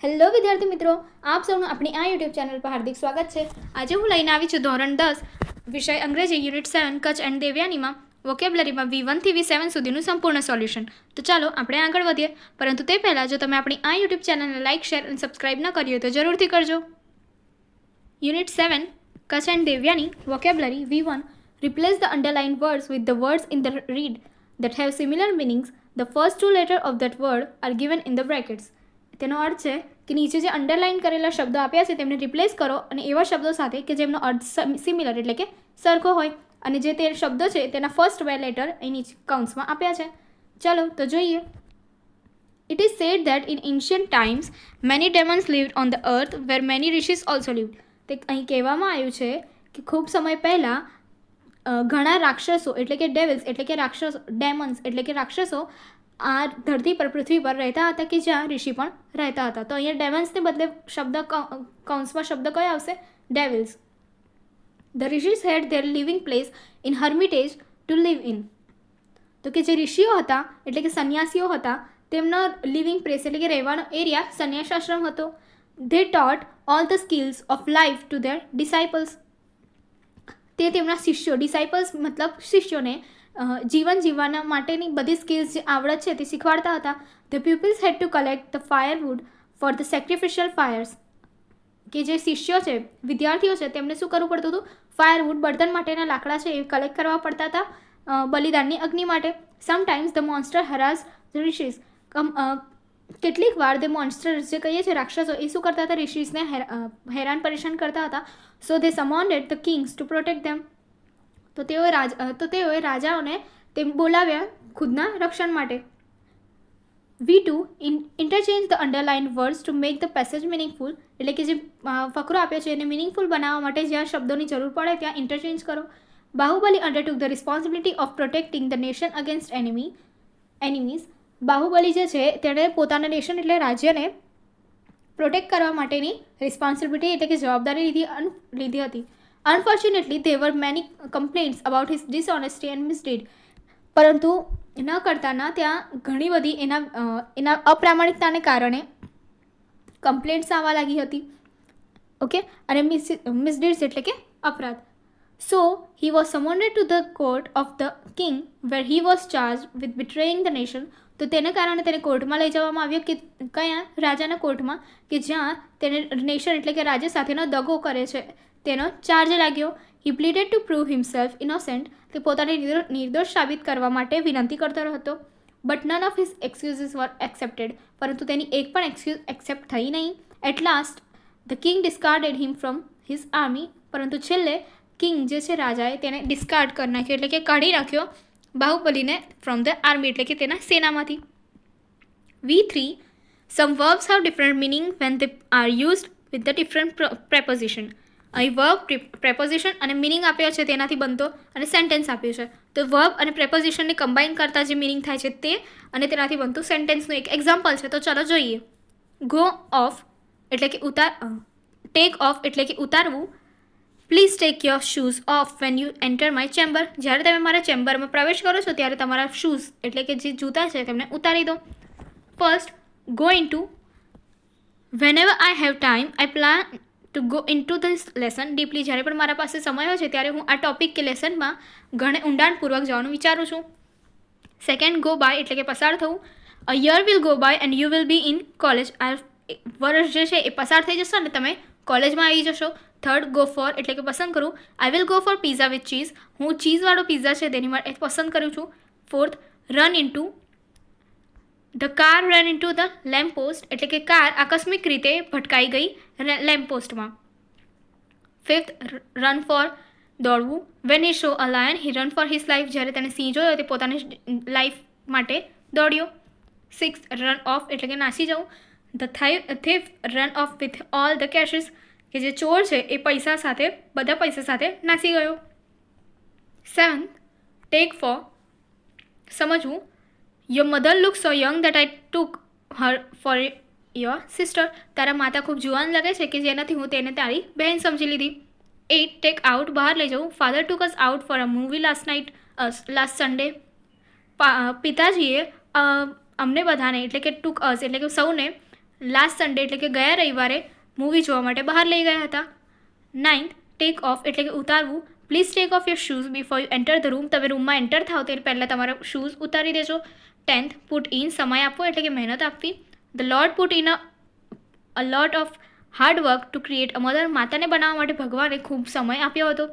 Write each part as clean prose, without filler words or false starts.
Hello વિદ્યાર્થી મિત્રો, આપ સૌનું આપણી આ યુટ્યુબ ચેનલ પર હાર્દિક સ્વાગત છે. આજે હું લઈને આવી છું ધોરણ 10 વિષય અંગ્રેજી યુનિટ 7 કચ્છ એન્ડ દેવયાનીમાં વોકેબ્લરીમાં V1 થી V7 સુધીનું સંપૂર્ણ સોલ્યુશન. તો ચાલો આપણે આગળ વધીએ. પરંતુ તે પહેલાં જો તમે આપણી આ યુટ્યુબ ચેનલને લાઇક, શેર અને સબસ્ક્રાઇબ ન કરી હોય તો જરૂરથી કરજો. Unit 7 Kutch and Devyani vocabulary V1. Replace the underlined words with the words in the read that have similar meanings. The first two letters of that word are given in the brackets. તેનો અર્થ છે કે નીચે જે અંડરલાઇન કરેલા શબ્દો આપ્યા છે તેમને રિપ્લેસ કરો અને એવા શબ્દો સાથે કે જેમનો અર્થ સિમિલર એટલે કે સરખો હોય અને જે તે શબ્દો છે તેના ફર્સ્ટ બે લેટર અહીં નીચે કૌંસમાં આપ્યા છે. ચાલો તો જોઈએ. It is said that in ancient times many demons lived on the earth where many rishis also lived. તે અહીં કહેવામાં આવ્યું છે કે ખૂબ સમય પહેલાં ઘણા રાક્ષસો એટલે કે ડેવિલ્સ એટલે કે રાક્ષસો, ડેમન્સ એટલે કે રાક્ષસો આ ધરતી પર, પૃથ્વી પર રહેતા હતા કે જ્યાં ઋષિ પણ રહેતા હતા. તો અહીંયા ડેમન્સને બદલે શબ્દ કૌંસમાં શબ્દ કયો આવશે? Devils. The rishis had their living place in hermitage to live in. તો કે જે ઋષિઓ હતા એટલે કે સંન્યાસીઓ હતા તેમનો લિવિંગ પ્લેસ એટલે કે રહેવાનો એરિયા સંન્યાસ આશ્રમ હતો. They taught all the skills of life to their disciples. તે તેમના શિષ્યો, ડિસાઇપલ્સ મતલબ શિષ્યોને જીવન જીવવાના માટેની બધી સ્કિલ્સ જે આવડત છે તે શીખવાડતા હતા. The peoples had to collect the firewood for the sacrificial fires. કે જે શિષ્યો છે, વિદ્યાર્થીઓ છે, તેમને શું કરવું પડતું હતું? ફાયરવુડ, બળતણ માટેના લાકડા છે એ કલેક્ટ કરવા પડતા હતા બલિદાનની અગ્નિ માટે. Sometimes the monster harass the rishis. કેટલીક વાર ધ મોન્સ્ટર જે કહીએ છીએ રાક્ષસો એ શું કરતા હતા? ઋષિસને હેરાન પરેશાન કરતા હતા. So they summoned the kings to protect them. તો તેઓએ રાજાઓને તેમ બોલાવ્યા ખુદના રક્ષણ માટે. V2. Interchange the underlined words to make the passage meaningful. એટલે કે જે ફકરો આપ્યો છે એને મિનિંગફુલ બનાવવા માટે જ્યાં શબ્દોની જરૂર પડે ત્યાં ઇન્ટરચેન્જ કરો. Baahubali undertook the responsibility of protecting the nation against enemies. Baahubali જે છે તેણે પોતાના નેશન એટલે રાજ્યને પ્રોટેક્ટ કરવા માટેની રિસ્પોન્સિબિલિટી એટલે કે જવાબદારી લીધી હતી. Unfortunately, there were many complaints about his dishonesty and misdeed. પરંતુ ન કરતાના ત્યાં ઘણી બધી એના અપ્રામાણિકતાને કારણે કમ્પ્લેન્ટ્સ આવવા લાગી હતી. ઓકે, અને મિસડીડ્સ એટલે કે અપરાધ. So he was summoned to the court of the king where he was charge with betraying the nation. તો તેને કારણે તેને કોર્ટમાં લઈ જવામાં આવ્યો. કે કયા? રાજાના કોર્ટમાં, કે જ્યાં તેને નેશન એટલે કે રાજ્ય સાથેનો દગો કરે છે તેનો ચાર્જ લાગ્યો. He pleaded to prove himself innocent. તે પોતાને નિર્દોષ સાબિત કરવા માટે વિનંતી કરતો હતો. But none of his excuses were accepted. પરંતુ તેની એક પણ એક્સક્યુઝ એક્સેપ્ટ થઈ નહીં. At last the king discarded him from his army. પરંતુ છેલ્લે કિંગ જે છે રાજાએ તેને ડિસ્કાર્ડ કરી નાખ્યો એટલે કે કાઢી નાખ્યો બાહુબલીને ફ્રોમ ધ આર્મી એટલે કે તેના સેનામાંથી. V3. Some verbs have different meaning when they are used with the different preposition. અહીં વર્બ, પ્રેપોઝિશન અને મિનિંગ આપ્યો છે તેનાથી બનતો અને સેન્ટેન્સ આપ્યું છે. તો વર્બ અને પ્રેપોઝિશનને કમ્બાઈન કરતાં જે મિનિંગ થાય છે તે અને તેનાથી બનતું સેન્ટેન્સનું એક એક્ઝામ્પલ છે. તો ચાલો જોઈએ. ગો ઓફ એટલે કે ટેક ઓફ એટલે કે ઉતારવું. Please take your shoes off when you enter my chamber. જ્યારે તમે મારા ચેમ્બરમાં પ્રવેશ કરો છો ત્યારે તમારા શૂઝ એટલે કે જે જૂતા છે તેમને ઉતારી દો. First, go into. વેનેવર I have time I plan to go into this lesson deeply. જ્યારે પણ મારા પાસે સમય હોય છે ત્યારે હું આ ટોપિક કે લેસનમાં ઘણે ઊંડાણપૂર્વક જવાનું વિચારું છું. સેકન્ડ, ગો બાય એટલે કે પસાર થવું. A year will go by and you will be in college. આ વર્ષ જે છે એ પસાર થઈ જશે અને તમે કોલેજમાં આવી જશો. થર્ડ, ગો ફોર એટલે કે પસંદ કરું. I will go for pizza with cheese. હું ચીઝવાળો પિઝા છે તેની માટે પસંદ કરું છું. Fourth, run into. The car run into the lamp post એટલે કે કાર આકસ્મિક રીતે ભટકાઈ ગઈ લેમ્પ પોસ્ટમાં. ફિફ્થ, રન ફોર દોડવું. When he saw a lion he run for his life. જ્યારે તેને સિંહ જોયો તે પોતાની લાઈફ માટે દોડ્યો. સિક્સ્થ, રન ઓફ એટલે કે નાસી જવું. The thief run off with all the cashes. કે જે ચોર છે એ બધા પૈસા સાથે નાસી ગયો. સેવન્થ, ટેક ફોર સમજવું. Your mother look so young that I took Har for your sister. તારા માતા ખૂબ જુવાન લાગે છે કે જેનાથી હું તેને તારી બહેન સમજી લીધી. 8, ટેક આઉટ બહાર લઈ જવું. Father took us out for a movie last Sunday. પિતાજીએ અમને બધાને એટલે કે ટુક અસ એટલે કે સૌને લાસ્ટ સન્ડે એટલે કે ગયા રવિવારે મૂવી જોવા માટે બહાર લઈ ગયા હતા. 9th, ટેક ઓફ એટલે કે ઉતારવું. Please take off your shoes before you enter the room. તમે રૂમમાં એન્ટર થાવ તે પહેલાં તમારા શૂઝ ઉતારી દેજો. 10th, પુટ ઇન સમય આપવો એટલે કે મહેનત આપવી. The lord put in a lot of hard work to create a mother. માતાને બનાવવા માટે ભગવાને ખૂબ સમય આપ્યો હતો.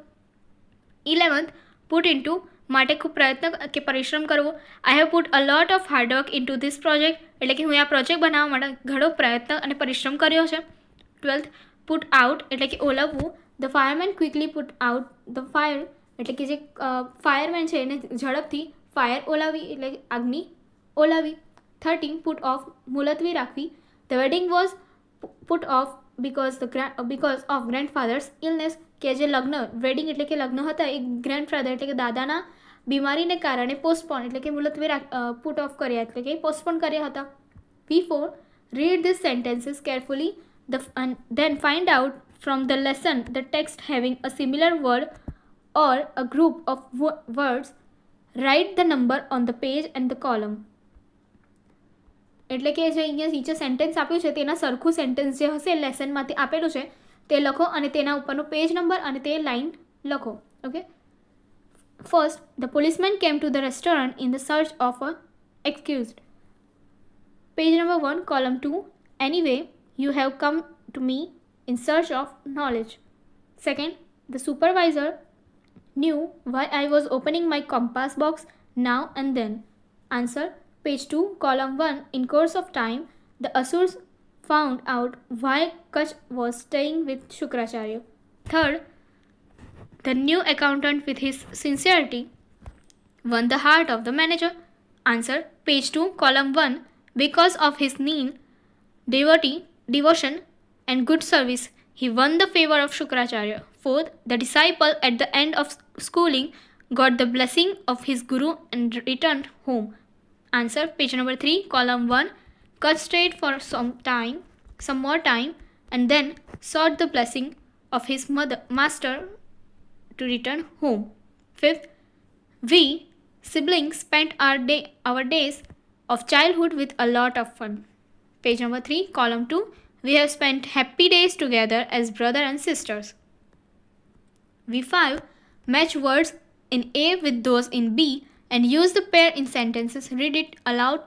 11th, પુટ ઇન ટુ માટે ખૂબ પ્રયત્ન કે પરિશ્રમ કરવો. I have put a lot of hard work in two this project એટલે કે હું આ પ્રોજેક્ટ બનાવવા માટે ઘણો પ્રયત્ન અને પરિશ્રમ કર્યો છે. 12th, પુટ આઉટ એટલે કે ઓલવવું. The fireman quickly put out the fire એટલે કે જે ફાયરમેન છે એને ઝડપથી ફાયર ઓલાવી એટલે કે આગની ઓલાવી. 13, પુટ ઓફ મુલતવી રાખવી. The wedding was put off because of grandfather's illness કે જે વેડિંગ એટલે કે લગ્ન હતા એ ગ્રેન્ડફાધર એટલે કે દાદાના બીમારીને કારણે પોસ્ટપોન એટલે કે મુલતવી પુટ ઓફ કર્યા એટલે કે પોસ્ટપોન કર્યા હતા. P4, read these sentences carefully and then find out from the lesson the text having a similar word or a group of words. Write the number on the page and the column. એટલે કે જે અહીંયા નીચે sentence આપ્યું છે તેના સરખું sentence જે હશે લેસનમાંથી આપેલું છે તે લખો અને તેના ઉપરનો પેજ નંબર અને તે લાઇન લખો. Okay. First, the policeman came to the restaurant in the search of a accused. Page number 1, column 2. Anyway, you have come to me in search of knowledge. Second, the supervisor knew why I was opening my compass box now and then. Answer, page 2, column 1. In course of time, the Asurs found out why Kach was staying with Shukracharya. Third, the new accountant with his sincerity won the heart of the manager. Answer, page 2, column 1. Because of his zeal, devotion, and good service, he won the favor of Shukracharya. Fourth, the disciple at the end of schooling got the blessing of his guru and returned home. Answer, page number 3, column 1. Cut straight for some more time, and then sought the blessing of his master to return home. Fifth, we siblings spent our days of childhood with a lot of fun. Page number 3, column 2. We have spent happy days together as brother and sisters. V5, match words in A with those in B and use the pair in sentences. Read it aloud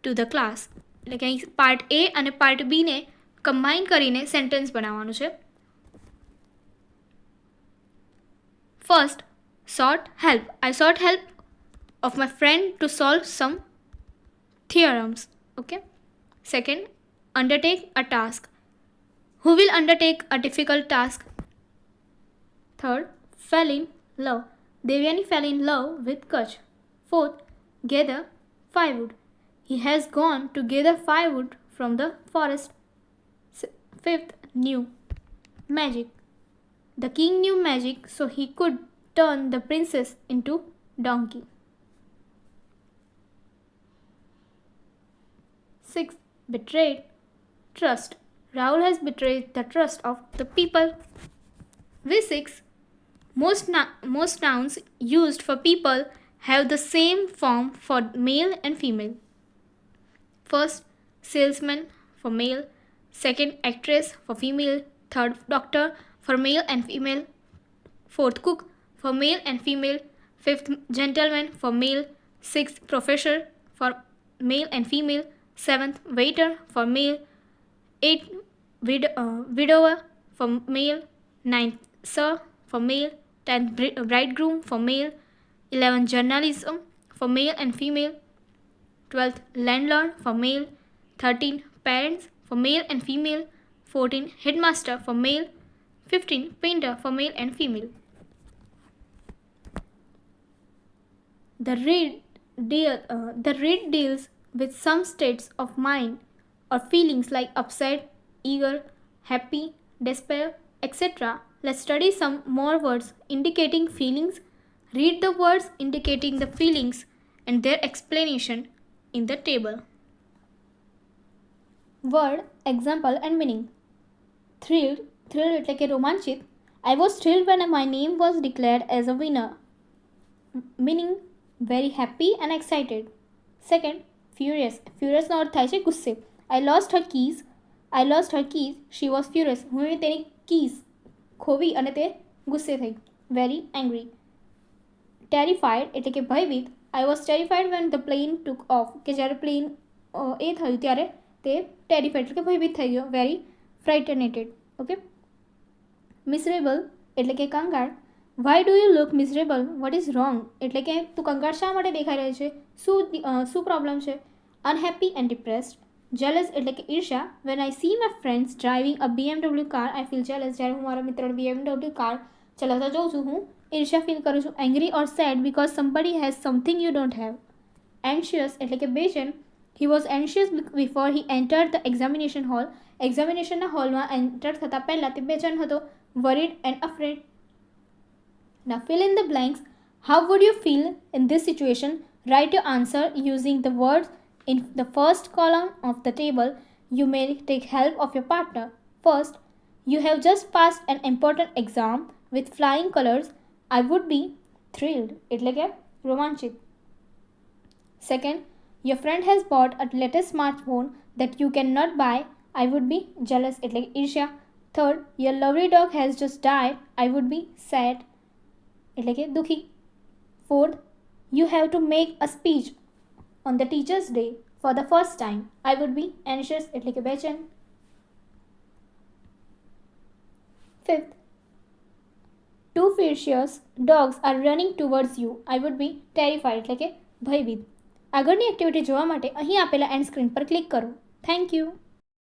to the class. એટલે કે અહીં part A અને part B ને combine કરીને sentence બનાવવાનું છે. First, sought help. I sought help of my friend to solve some theorems. Okay. Second, undertake a task. Who will undertake a difficult task? Third, fell in love. Devyani fell in love with Kach. Fourth, gather firewood. He has gone to gather firewood from the forest. Fifth, knew magic. The king knew magic, so he could turn the princess into donkey. 6. Betrayed trust. Rahul has betrayed the trust of the people. V6. Most nouns used for people have the same form for male and female. First, salesman for male. Second, actress for female. Third, doctor for male and female. Fourth, cook for male and female. Fifth, gentleman for male. Sixth, professor for male and female. Seventh, waiter for male. Eighth, widower for male. Ninth, sir for male. 10th, bridegroom for male. 11th, journalism for male and female. 12th, landlord for male. 13th, parents for male and female. 14th, headmaster for male. 15th, painter for male and female. The read deals with some states of mind or feelings like upset, eager, happy, despair, etc. Let's study some more words indicating feelings. Read the words indicating the feelings and their explanation in the table. Word, example and meaning. Thrilled એટલે કે રોમાંચિત. I was thrilled when my name was declared as a winner. Meaning, very happy and excited. Second, furious. Furious નો અર્થ થાય છે ગુસ્સે. I lost her keys she was furious. હું તેની keys ખોવી અને તે ગુસ્સે થઈ. Very angry. ટેરિફાઈડ એટલે કે ભયભીત. I was terrified when the plane took off, કે જ્યારે પ્લેન એ થયું ત્યારે તે ટેરિફાઈડ એટલે કે ભયભીત થઈ ગયો. વેરી ફ્રાઇટનેટેડ. ઓકે. મિસરેબલ એટલે કે કંગાળ. Why do you look miserable? What is wrong? એટલે કે તું કંગાળ શા માટે દેખાઈ રહી છે? શું પ્રોબ્લેમ છે? Unhappy and depressed. જેલસ એટલે કે ઈર્ષા. When I see my friends driving a BMW car I feel jealous. જ્યારે હું મારા મિત્રોને BMW કાર ચલાવતા જોઉં છું હું ઈર્ષા ફીલ કરું છું. Angry or sad because somebody has something you don't have. Anxious એટલે કે બેચેન. He was anxious before he entered the examination hall. એક્ઝામિનેશનના હોલમાં એન્ટર થતાં પહેલાં તે બેચેન હતો. Worried and afraid. Now fill in the blanks. How would you feel in this situation? Write your answer using the words in the first column of the table. You may take help of your partner. First, you have just passed an important exam with flying colors. I would be thrilled. એટલે કે રોમાંચિત. Second, your friend has bought a latest smartphone that you cannot buy. I would be jealous. એટલે કે ઈર્ષ્યા. Third, your lovely dog has just died. I would be sad. એટલે કે દુઃખી. Fourth, you have to make a speech on the teacher's day for the first time. I would be anxious એટલે કે બેચેન. Fifth, two fierce dogs are running towards you. I would be terrified એટલે કે ભયભીત. આગળની activity જોવા માટે અહીં આપેલા એન્ડ સ્ક્રીન પર ક્લિક કરો. Thank you.